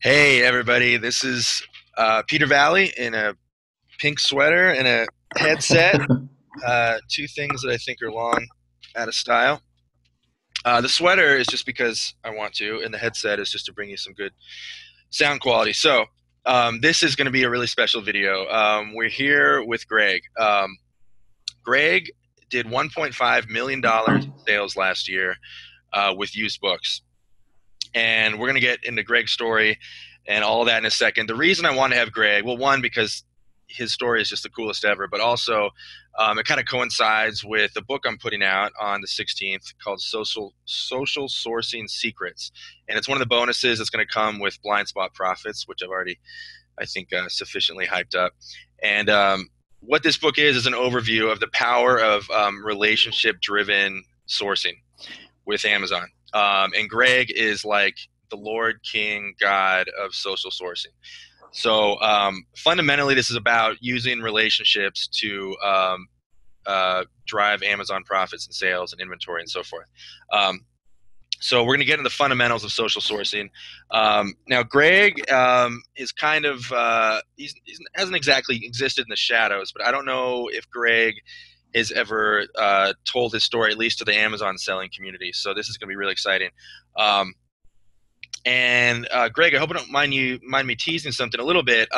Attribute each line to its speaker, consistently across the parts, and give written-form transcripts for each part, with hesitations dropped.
Speaker 1: Hey everybody, this is Peter Valley in a pink sweater and a headset. Two things that I think are long out of style. The sweater is just because I want to, and the headset is just to bring you some good sound quality. So this is going to be a really special video. We're here with Greg. Greg did $1.5 million in sales last year with used books. And we're going to get into Greg's story and all of that in a second. The reason I want to have Greg, well, one, because his story is just the coolest ever, but also it kind of coincides with the book I'm putting out on the 16th called Social Sourcing Secrets. And it's one of the bonuses that's going to come with blind spot profits, which I've already, I think, sufficiently hyped up. And what this book is an overview of the power of relationship-driven sourcing with Amazon. And Greg is like the Lord, King, God of social sourcing. So fundamentally, this is about using relationships to drive Amazon profits and sales and inventory and so forth. So we're going to get into the fundamentals of social sourcing. Now, Greg is kind of he hasn't exactly existed in the shadows, but I don't know if Greg has ever told his story, at least to the Amazon selling community. So this is going to be really exciting. Greg, I hope you don't mind me teasing something a little bit.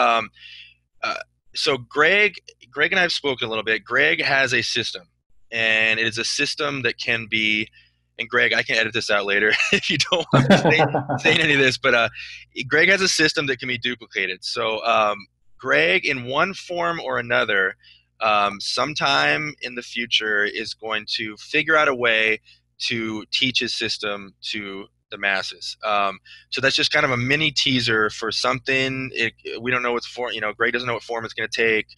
Speaker 1: So Greg and I have spoken a little bit. Greg has a system, and it is a system that can be. And Greg, I can edit this out later if you don't want me saying any of this. But Greg has a system that can be duplicated. So Greg, in one form or another, sometime in the future is going to figure out a way to teach his system to the masses. So that's just kind of a mini teaser for something. We don't know what form, Greg doesn't know what form it's going to take,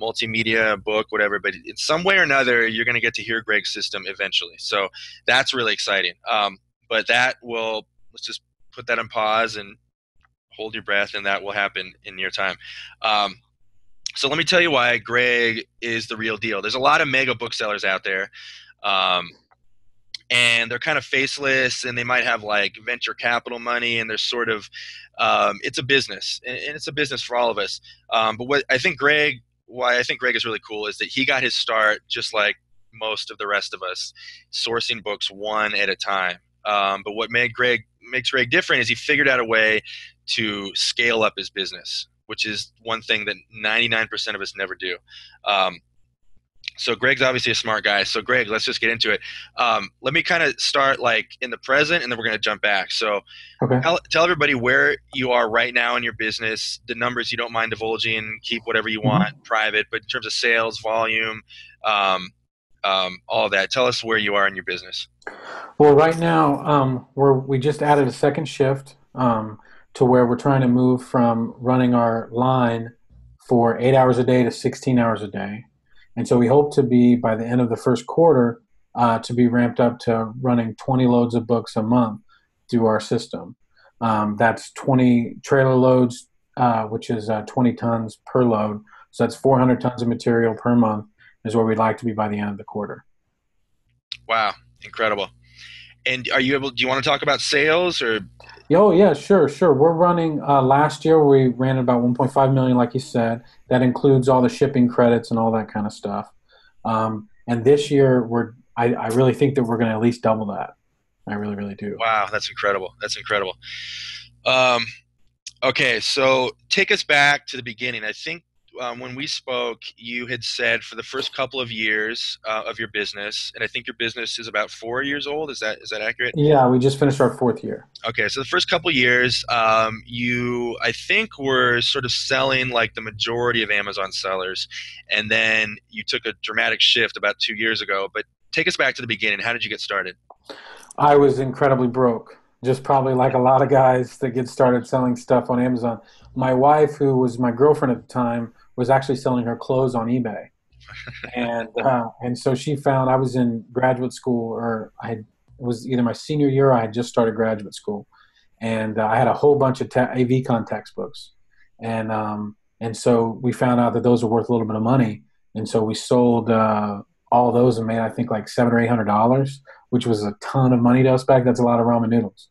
Speaker 1: multimedia, book, whatever, but in some way or another, you're going to get to hear Greg's system eventually. So that's really exciting. But let's just put that on pause and hold your breath, and that will happen in near time. So let me tell you why Greg is the real deal. There's a lot of mega booksellers out there, and they're kind of faceless, and they might have like venture capital money, and they're sort of it's a business, and it's a business for all of us. But why I think Greg is really cool is that he got his start just like most of the rest of us, sourcing books one at a time. But what makes Greg different is he figured out a way to scale up his business, which is one thing that 99% of us never do. So Greg's obviously a smart guy. So Greg, let's just get into it. Let me kind of start like in the present, and then we're going to jump back. So
Speaker 2: Okay.
Speaker 1: tell everybody where you are right now in your business, the numbers you don't mind divulging, keep whatever you
Speaker 2: Mhm.
Speaker 1: want private, but in terms of sales, volume, all of that, tell us where you are in your business.
Speaker 2: Well, right now, we just added a second shift to where we're trying to move from running our line for 8 hours a day to 16 hours a day. And so we hope to be, by the end of the first quarter, to be ramped up to running 20 loads of books a month through our system. That's 20 trailer loads, which is 20 tons per load. So that's 400 tons of material per month is where we'd like to be by the end of the quarter.
Speaker 1: Wow, incredible. And do you want to talk about sales or?
Speaker 2: Oh yeah, sure, sure. We're running. Last year we ran about 1.5 million, like you said. That includes all the shipping credits and all that kind of stuff. And this year I really think that we're going to at least double that. I really, really do.
Speaker 1: Wow, that's incredible. That's incredible. Um, okay, so take us back to the beginning. I think when we spoke, you had said for the first couple of years of your business, and I think your business is about 4 years old. Is that accurate?
Speaker 2: Yeah, we just finished our fourth year.
Speaker 1: Okay, so the first couple of years, you I think were sort of selling like the majority of Amazon sellers, and then you took a dramatic shift about 2 years ago. But take us back to the beginning. How did you get started?
Speaker 2: I was incredibly broke, just probably like a lot of guys that get started selling stuff on Amazon. My wife, who was my girlfriend at the time, was actually selling her clothes on eBay. And so she found I was in graduate school, or it was either my senior year or I had just started graduate school, and I had a whole bunch of AVCon textbooks, and so we found out that those were worth a little bit of money, and so we sold all those and made I think like $700 or $800, which was a ton of money to us back. That's a lot of ramen noodles.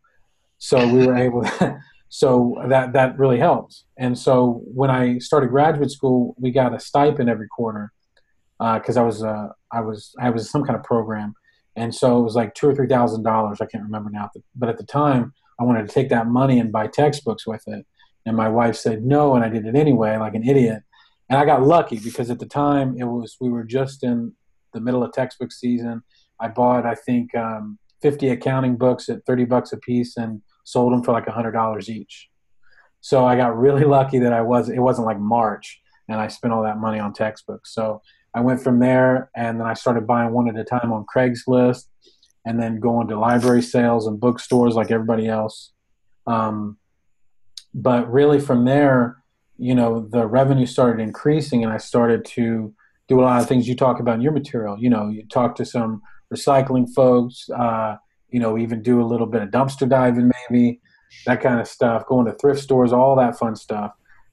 Speaker 2: So we were able to, So that really helps. And so when I started graduate school, we got a stipend every quarter because I was some kind of program, and so it was like $2,000 or $3,000. I can't remember now, but at the time, I wanted to take that money and buy textbooks with it, and my wife said no, and I did it anyway, like an idiot. And I got lucky because at the time we were just in the middle of textbook season. I bought I think 50 accounting books at $30 a piece and sold them for like $100 each. So I got really lucky that it wasn't like March and I spent all that money on textbooks. So I went from there and then I started buying one at a time on Craigslist and then going to library sales and bookstores like everybody else. Um, but really from there, the revenue started increasing and I started to do a lot of things you talk about in your material. You talk to some recycling folks, even do a little bit of dumpster diving, maybe that kind of stuff, going to thrift stores, all that fun stuff.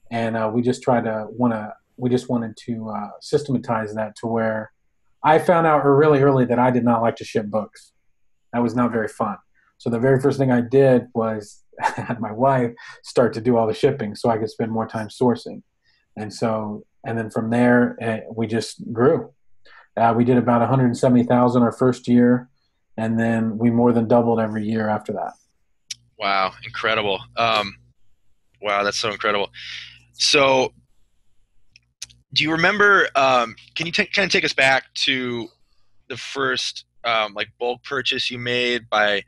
Speaker 2: And we just wanted to systematize that to where I found out really early that I did not like to ship books. That was not very fun. So the very first thing I did was had my wife start to do all the shipping so I could spend more time sourcing. And then from there, we just grew. We did about 170,000 our first year, and then we more than doubled every year after that.
Speaker 1: Wow, incredible. Wow, that's so incredible. So do you remember, can you kind of take us back to the first like bulk purchase you made by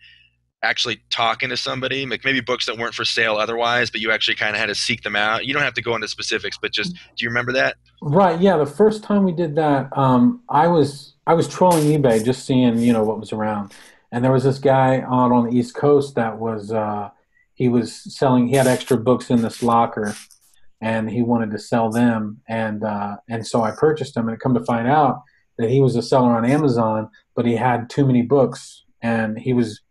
Speaker 1: actually talking to somebody, like maybe books that weren't for sale otherwise, but you actually kind of had to seek them out? You don't have to go into specifics, but just, do you remember that?
Speaker 2: Right. Yeah. The first time we did that, I was trolling eBay, just seeing what was around, and there was this guy out on the East Coast that he was selling. He had extra books in this locker, and he wanted to sell them, and so I purchased them, and come to find out that he was a seller on Amazon, but he had too many books, and he was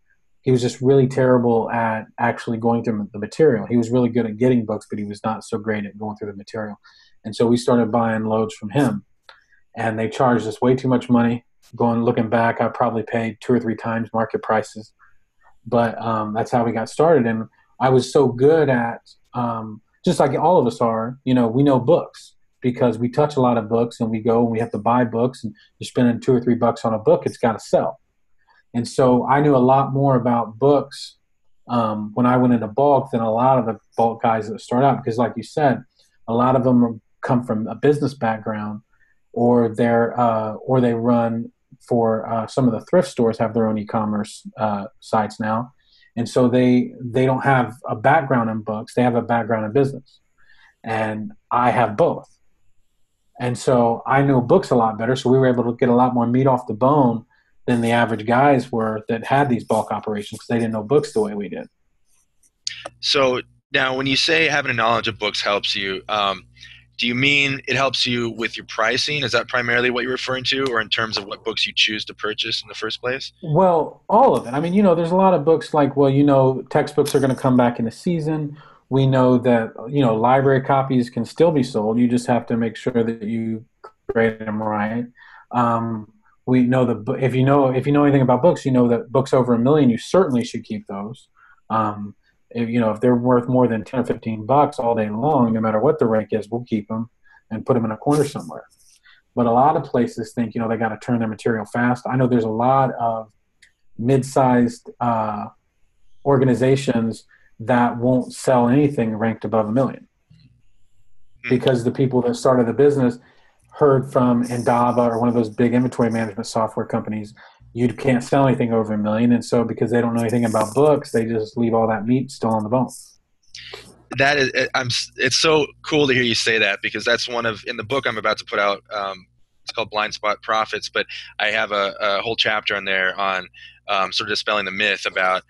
Speaker 2: just really terrible at actually going through the material. He was really good at getting books, but he was not so great at going through the material. And so we started buying loads from him, and they charged us way too much money. Looking back, I probably paid 2 or 3 times market prices, but that's how we got started. And I was so good at, just like all of us are, we know books because we touch a lot of books, and we go and we have to buy books, and you're spending $2 or $3 on a book, it's got to sell. And so I knew a lot more about books when I went into bulk than a lot of the bulk guys that start out, because like you said, a lot of them come from a business background, or they run for some of the thrift stores have their own e-commerce sites now, and so they don't have a background in books, they have a background in business, and I have both. And so I knew books a lot better, so we were able to get a lot more meat off the bone than the average guys were that had these bulk operations because they didn't know books the way we did.
Speaker 1: So now when you say having a knowledge of books helps you, do you mean it helps you with your pricing? Is that primarily what you're referring to, or in terms of what books you choose to purchase in the first place?
Speaker 2: Well, all of it. I mean, there's a lot of books like, well, textbooks are going to come back in a season. We know that, library copies can still be sold. You just have to make sure that you grade them right. We know that if you know anything about books, you know that books over 1 million, you certainly should keep those. If they're worth more than 10 or $15 all day long, no matter what the rank is, we'll keep them and put them in a corner somewhere. But a lot of places think, they got to turn their material fast. I know there's a lot of mid-sized organizations that won't sell anything ranked above 1 million because the people that started the business heard from Endava or one of those big inventory management software companies, you can't sell anything over 1 million. And so because they don't know anything about books, they just leave all that meat still on the bone.
Speaker 1: That is, it's so cool to hear you say that, because that's in the book I'm about to put out, it's called Blind Spot Profits, but I have a whole chapter on there on sort of dispelling the myth about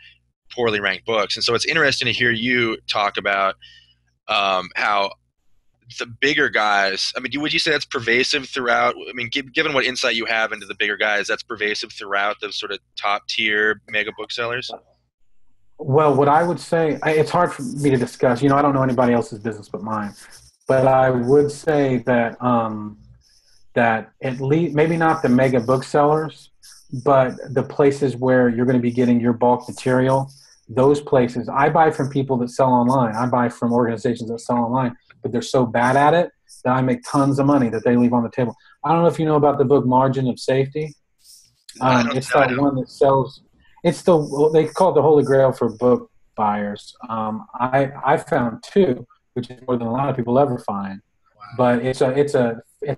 Speaker 1: poorly ranked books. And so it's interesting to hear you talk about how the bigger guys, I mean, would you say that's pervasive throughout? I mean, given what insight you have into the bigger guys, that's pervasive throughout the sort of top tier mega booksellers?
Speaker 2: Well, what I would say, it's hard for me to discuss. I don't know anybody else's business but mine. But I would say that that at least, maybe not the mega booksellers, but the places where you're going to be getting your bulk material, those places, I buy from people that sell online. I buy from organizations that sell online, but they're so bad at it that I make tons of money that they leave on the table. I don't know if you know about the book Margin of Safety.
Speaker 1: I don't.
Speaker 2: It's
Speaker 1: No, I
Speaker 2: that
Speaker 1: don't.
Speaker 2: one that sells. It's they call it the Holy Grail for book buyers. I found two, which is more than a lot of people ever find.
Speaker 1: Wow.
Speaker 2: But it's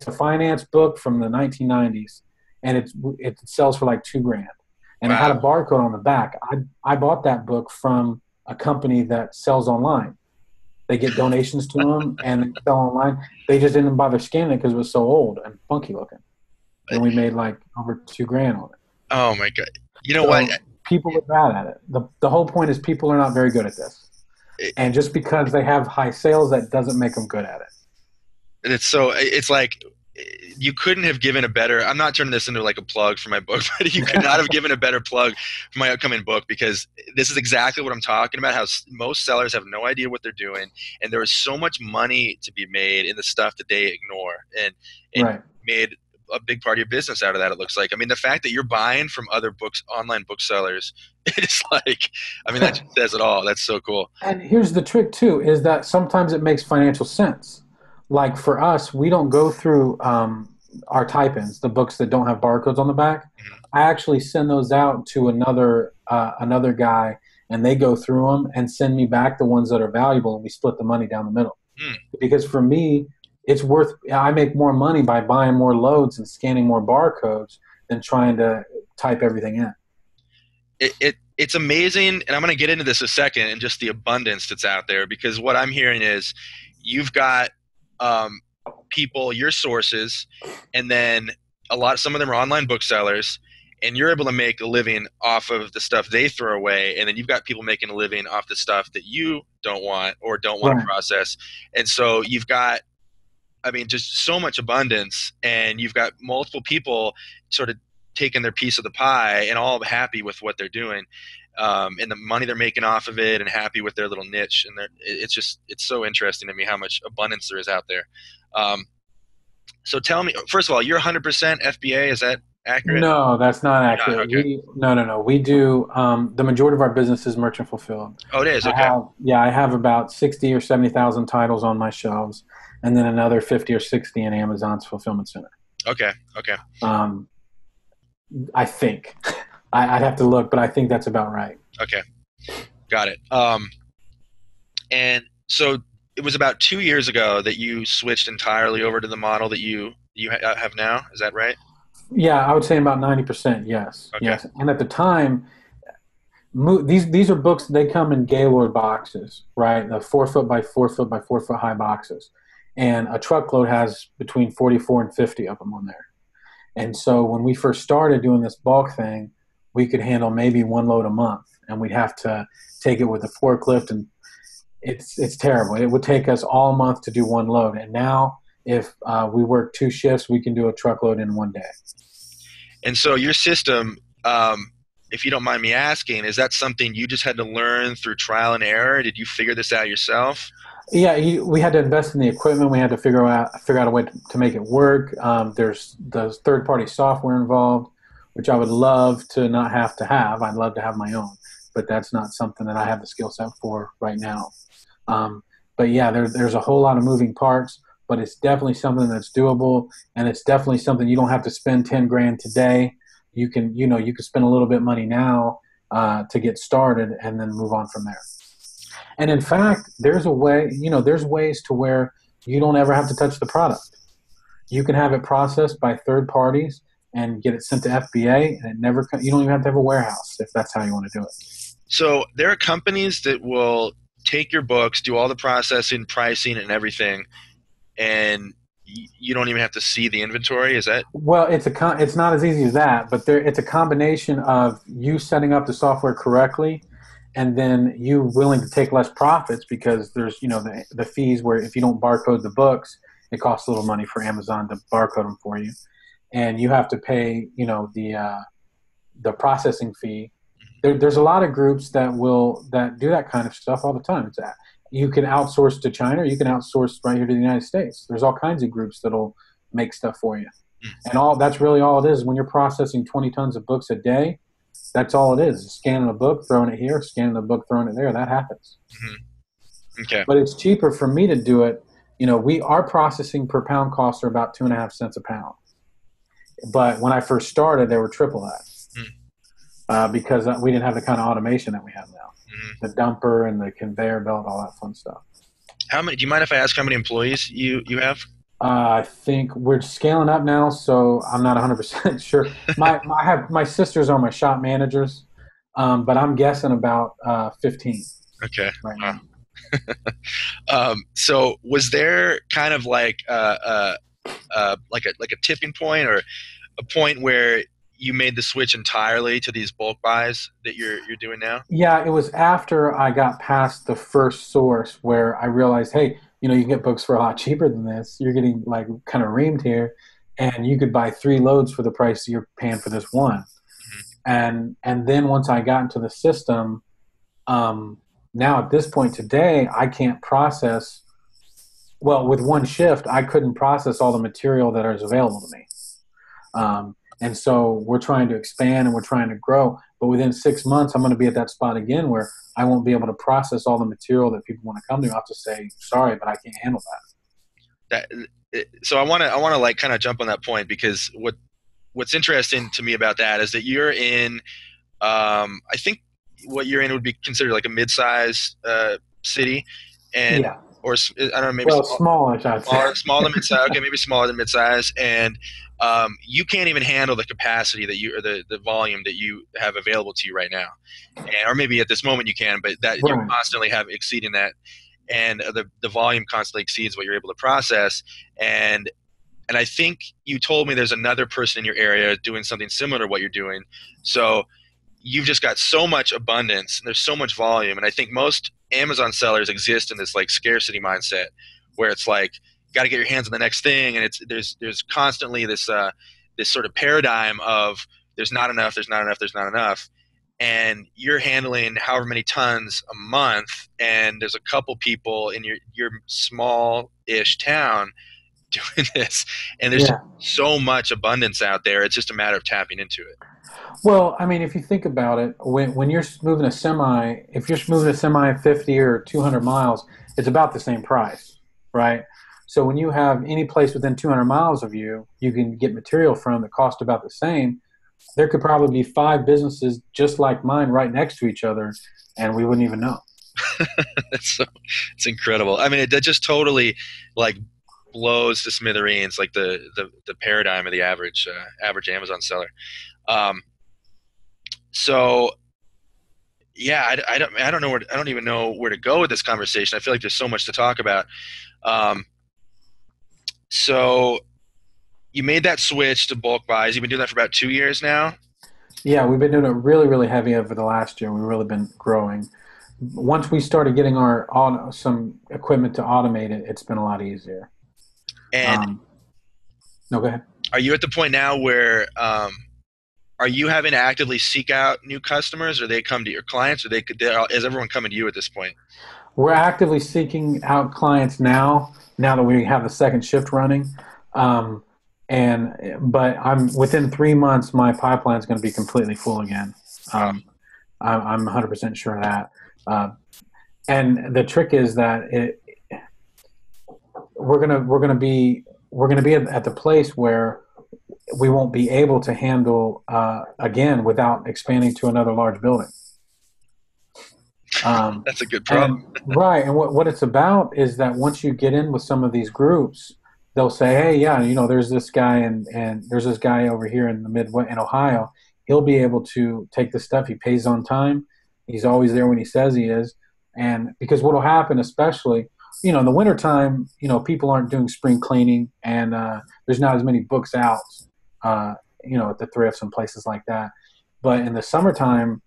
Speaker 2: a finance book from the 1990s, and it sells for like $2,000, and it had
Speaker 1: Wow.
Speaker 2: a barcode on the back. I bought that book from a company that sells online. They get donations to them and they sell online. They just didn't bother scanning it because it was so old and funky looking. And we made like over $2,000 on it.
Speaker 1: Oh my God. You know what?
Speaker 2: So people are bad at it. The whole point is people are not very good at this.
Speaker 1: It,
Speaker 2: And just because they have high sales, that doesn't make them good at it.
Speaker 1: it's like you couldn't have given a better. I'm not turning this into like a plug for my book, but you could not have given a better plug for my upcoming book, because this is exactly what I'm talking about. How most sellers have no idea what they're doing, and there is so much money to be made in the stuff that they ignore, and
Speaker 2: Right.
Speaker 1: made a big part of your business out of that. It looks like. I mean, the fact that you're buying from other books, online booksellers, it's like, I mean, that just says it all. That's so cool.
Speaker 2: And here's the trick too, is that sometimes it makes financial sense. Like for us, we don't go through our type-ins, the books that don't have barcodes on the back.
Speaker 1: Mhm.
Speaker 2: I actually send those out to another guy, and they go through them and send me back the ones that are valuable, and we split the money down the middle.
Speaker 1: Mm.
Speaker 2: Because for me, it's worth. I make more money by buying more loads and scanning more barcodes than trying to type everything in.
Speaker 1: It's amazing, and I'm going to get into this a second, and just the abundance that's out there, because what I'm hearing is you've got um, people, your sources, and then some of them are online booksellers, and you're able to make a living off of the stuff they throw away, and then you've got people making a living off the stuff that you don't want or don't want to
Speaker 2: Right.
Speaker 1: process. And so you've got, I mean, just so much abundance, and you've got multiple people sort of taking their piece of the pie and all happy with what they're doing, and the money they're making off of it, and happy with their little niche. And it's so interesting to me how much abundance there is out there. Um, so tell me, first of all, you're 100% FBA. Is that accurate?
Speaker 2: No, that's not
Speaker 1: You're not.
Speaker 2: accurate.
Speaker 1: Okay.
Speaker 2: No. We do the majority of our business is merchant fulfilled.
Speaker 1: Oh, it is. Okay.
Speaker 2: I have about 60 or 70,000 titles on my shelves, and then another 50 or 60 in Amazon's fulfillment center.
Speaker 1: Okay. Okay.
Speaker 2: Um, I think I'd have to look, but I think that's about right.
Speaker 1: Okay. Got it. And so it was about 2 years ago that you switched entirely over to the model that you have now. Is that right?
Speaker 2: Yeah, I would say about 90%. Yes,
Speaker 1: Okay.
Speaker 2: yes. And at the time, these are books. They come in Gaylord boxes, right? The 4 foot by 4 foot by 4 foot high boxes, and a truckload has between 44 and 50 of them on there. And so when we first started doing this bulk thing, we could handle maybe one load a month, and we'd have to take it with a forklift, and it's terrible. It would take us all month to do one load. And now, if we work 2 shifts, we can do a truckload in one day.
Speaker 1: And so your system, if you don't mind me asking, is that something you just had to learn through trial and error? Did you figure this out yourself?
Speaker 2: Yeah, we had to invest in the equipment. We had to figure out a way to make it work. There's the third-party software involved, which I would love to not have to have. I'd love to have my own, but that's not something that I have the skill set for right now. But yeah, there's a whole lot of moving parts, but it's definitely something that's doable, and it's definitely something you don't have to spend 10 grand today. You can spend a little bit of money now to get started, and then move on from there. And in fact, there's ways to where you don't ever have to touch the product. You can have it processed by third parties and get it sent to FBA, and you don't even have to have a warehouse if that's how you want to do it.
Speaker 1: So there are companies that will take your books, do all the processing, pricing, and everything, and you don't even have to see the inventory. Is that?
Speaker 2: Well, it's not as easy as that, but it's a combination of you setting up the software correctly, and then you willing to take less profits because there's the fees where if you don't barcode the books, it costs a little money for Amazon to barcode them for you, and you have to pay the processing fee. There's a lot of groups that do that kind of stuff all the time. You can outsource to China, or you can outsource right here to the United States. There's all kinds of groups that'll make stuff for you. And that's really all it is. When you're processing 20 tons of books a day, That's all it is. Scanning a book, throwing it here, scanning a book, throwing it there. That happens.
Speaker 1: Hmm. Okay.
Speaker 2: But it's cheaper for me to do it. Our processing per pound costs are about 2.5 cents a pound. But when I first started, they were triple that because we didn't have the kind of automation that we have now.
Speaker 1: Mm-hmm.
Speaker 2: The dumper and the conveyor belt, all that fun stuff.
Speaker 1: How many? Do you mind if I ask how many employees you have?
Speaker 2: I think we're scaling up now, so I'm not 100% sure. I have my sisters are my shop managers, but I'm guessing about 15
Speaker 1: Okay.
Speaker 2: right
Speaker 1: Wow.
Speaker 2: now.
Speaker 1: So was there kind of like a tipping point or a point where you made the switch entirely to these bulk buys that you're doing now?
Speaker 2: Yeah, it was after I got past the first source where I realized, hey, you can get books for a lot cheaper than this. You're getting like kind of reamed here, and you could buy 3 loads for the price you're paying for this one. And then once I got into the system, now at this point today, I can't process. Well, with one shift, I couldn't process all the material that is available to me. And so we're trying to expand and we're trying to grow. But within 6 months, I'm going to be at that spot again where I won't be able to process all the material that people want to come to. I'll have to say, sorry, but I can't handle
Speaker 1: That so I want to like kind of jump on that point because what's interesting to me about that is that you're in I think what you're in would be considered like a mid-sized city,
Speaker 2: that.
Speaker 1: and
Speaker 2: Yeah.
Speaker 1: or I don't know, maybe
Speaker 2: Well, smallish, I'd say.
Speaker 1: smaller than mid-size. Okay, maybe smaller than mid-size, and you can't even handle the capacity that you or the volume that you have available to you right now, or maybe at this moment you can, but that you're
Speaker 2: Right.
Speaker 1: constantly have exceeding that, and the volume constantly exceeds what you're able to process, and I think you told me there's another person in your area doing something similar to what you're doing, so you've just got so much abundance and there's so much volume. And I think most Amazon sellers exist in this like scarcity mindset where it's like, got to get your hands on the next thing. And there's constantly this sort of paradigm of there's not enough, there's not enough, there's not enough. And you're handling however many tons a month. And there's a couple people in your small-ish town doing this. And there's just
Speaker 2: Yeah.
Speaker 1: so much abundance out there. It's just a matter of tapping into it.
Speaker 2: Well, I mean, if you think about it, when you're moving a semi, if you're moving a semi 50 or 200 miles, it's about the same price, right? So when you have any place within 200 miles of you, you can get material from that cost about the same. There could probably be 5 businesses just like mine right next to each other, and we wouldn't even know.
Speaker 1: It's incredible. I mean, that just totally like blows to smithereens like the paradigm of the average Amazon seller. Um, so yeah, I don't know I don't even know where to go with this conversation. I feel like there's so much to talk about. Um, so you made that switch to bulk buys. You've been doing that for about 2 years now.
Speaker 2: Yeah, we've been doing it really, really heavy over the last year. We've really been growing. Once we started getting some equipment to automate it, it's been a lot easier.
Speaker 1: And
Speaker 2: No, go ahead.
Speaker 1: are you at the point now where are you having to actively seek out new customers, or they come to your clients, or is everyone coming to you at this point?
Speaker 2: We're actively seeking out clients now that we have the second shift running. Um, but I'm within 3 months, my pipeline is going to be completely full again. I'm 100% sure of that. And the trick is that we're gonna be at the place where we won't be able to handle again without expanding to another large building.
Speaker 1: That's a good problem.
Speaker 2: Right. And what it's about is that once you get in with some of these groups, they'll say, hey, yeah, there's this guy and there's this guy over here in the Midwest in Ohio. He'll be able to take the stuff. He pays on time. He's always there when he says he is. And because what will happen, especially, in the wintertime, people aren't doing spring cleaning and there's not as many books out, at the thrifts and places like that. But in the summertime,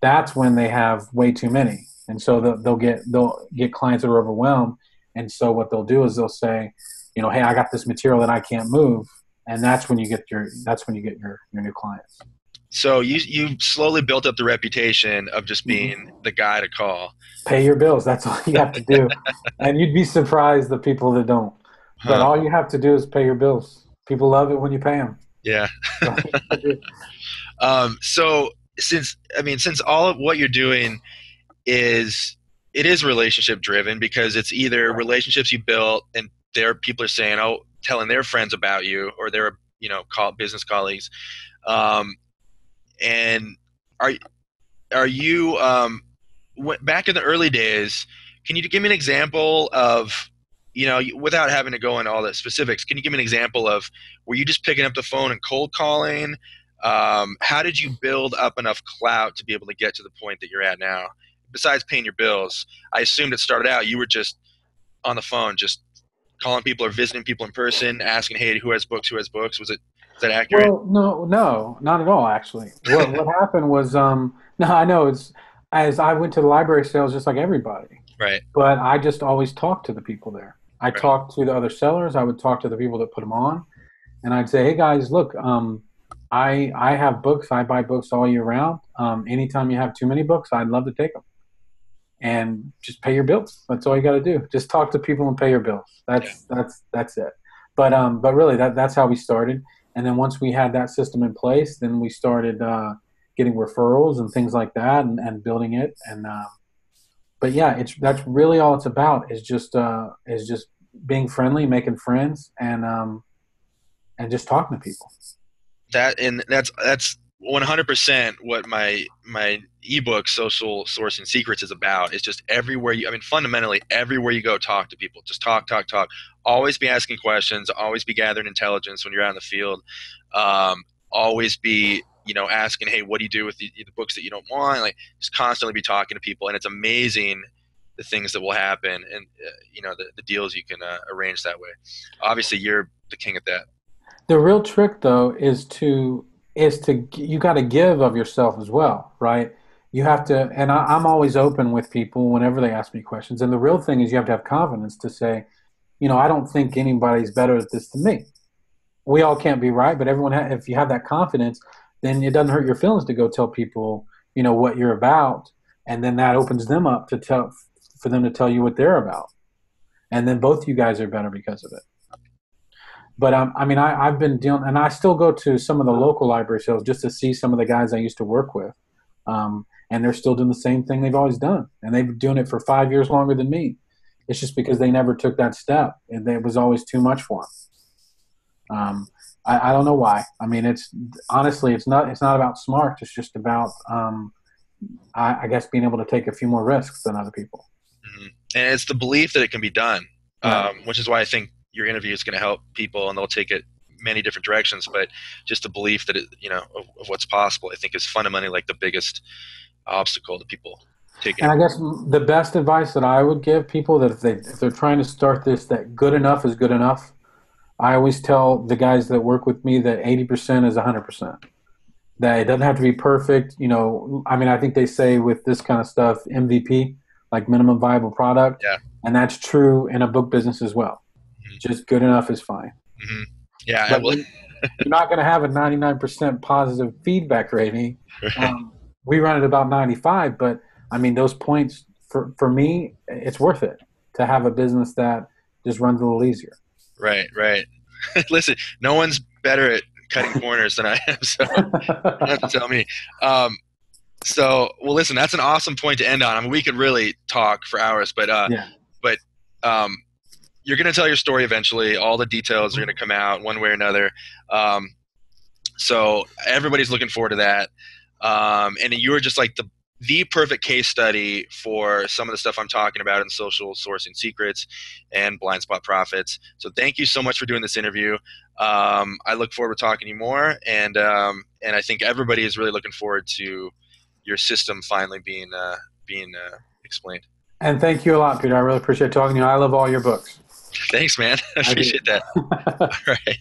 Speaker 2: that's when they have way too many. And so they'll get clients that are overwhelmed. And so what they'll do is they'll say, hey, I got this material that I can't move. And that's when you get your new clients.
Speaker 1: So you slowly built up the reputation of just being the guy to call.
Speaker 2: Pay your bills. That's all you have to do. And you'd be surprised the people that don't. But all you have to do is pay your bills. People love it when you pay them.
Speaker 1: Yeah. So since all of what you're doing is it is relationship driven because it's either relationships you built and their people are saying, oh, telling their friends about you or their business colleagues. Um, and are are you back in the early days? Can you give me an example of without having to go into all the specifics? Can you give me an example of were you just picking up the phone and cold calling? How did you build up enough clout to be able to get to the point that you're at now? Besides paying your bills, I assumed it started out you were just on the phone, just calling people or visiting people in person, asking, "Hey, who has books? Who has books?" Is that accurate?
Speaker 2: Well, no, no, not at all, actually. What happened was, no, I know it's as I went to the library sales just like everybody,
Speaker 1: Right,
Speaker 2: but I just always talked to the people there. I
Speaker 1: right.
Speaker 2: talked to the other sellers. I would talk to the people that put them on, and I'd say, "Hey guys, look, I have books. I buy books all year round. Anytime you have too many books, I'd love to take them, and just pay your bills. That's all you got to do. Just talk to people and pay your bills.
Speaker 1: Yeah.
Speaker 2: That's it. But really, that's how we started. And then once we had that system in place, then we started getting referrals and things like that, and building it. And but yeah, it's that's really all it's about is just being friendly, making friends, and just talking to people.
Speaker 1: That's 100% what my ebook Social Sourcing Secrets is about. It's just everywhere fundamentally everywhere you go, talk to people. Just talk. Always be asking questions. Always be gathering intelligence when you're out in the field. Always be asking, hey, what do you do with the books that you don't want? Like just constantly be talking to people, and it's amazing the things that will happen, and the deals you can arrange that way. Obviously, you're the king at that.
Speaker 2: The real trick, though, is to you got to give of yourself as well, right? You have to, and I'm always open with people whenever they ask me questions. And the real thing is you have to have confidence to say, I don't think anybody's better at this than me. We all can't be right, but if you have that confidence, then it doesn't hurt your feelings to go tell people, what you're about, and then that opens them up for them to tell you what they're about, and then both you guys are better because of it. But I've been dealing, and I still go to some of the local library sales just to see some of the guys I used to work with, and they're still doing the same thing they've always done, and they've been doing it for 5 years longer than me. It's just because they never took that step, and it was always too much for them. I don't know why. I mean, it's honestly, it's not about smart. It's just about, I guess, being able to take a few more risks than other people.
Speaker 1: Hmm. And it's the belief that it can be done,
Speaker 2: Right.
Speaker 1: which is why I think your interview is going to help people, and they'll take it many different directions. But just the belief that of what's possible, I think, is fundamentally like the biggest obstacle to people taking
Speaker 2: And
Speaker 1: it.
Speaker 2: I guess the best advice that I would give people that if they're trying to start this, that good enough is good enough. I always tell the guys that work with me that 80% is 100%. That it doesn't have to be perfect. I think they say with this kind of stuff, MVP, like minimum viable product,
Speaker 1: Yeah.
Speaker 2: and that's true in a book business as well.
Speaker 1: Hmm.
Speaker 2: Just good enough is fine.
Speaker 1: Hmm. Yeah.
Speaker 2: But you're not going to have a 99% positive feedback rating.
Speaker 1: Right.
Speaker 2: We run at about 95, but I mean, those points for me, it's worth it to have a business that just runs a little easier.
Speaker 1: Right. Right. Listen, no one's better at cutting corners than I am, so you don't have to tell me. Um, well, listen, that's an awesome point to end on. I mean, we could really talk for hours,
Speaker 2: Yeah.
Speaker 1: but um, you're going to tell your story eventually. All the details are going to come out one way or another. Um, so everybody's looking forward to that. And you were just like the perfect case study for some of the stuff I'm talking about in social sourcing secrets and blind spot profits. So thank you so much for doing this interview. I look forward to talking to you more, and I think everybody is really looking forward to your system finally being explained.
Speaker 2: And thank you a lot, Peter. I really appreciate talking to you. I love all your books.
Speaker 1: Thanks, man. I
Speaker 2: I do.
Speaker 1: appreciate that. All right.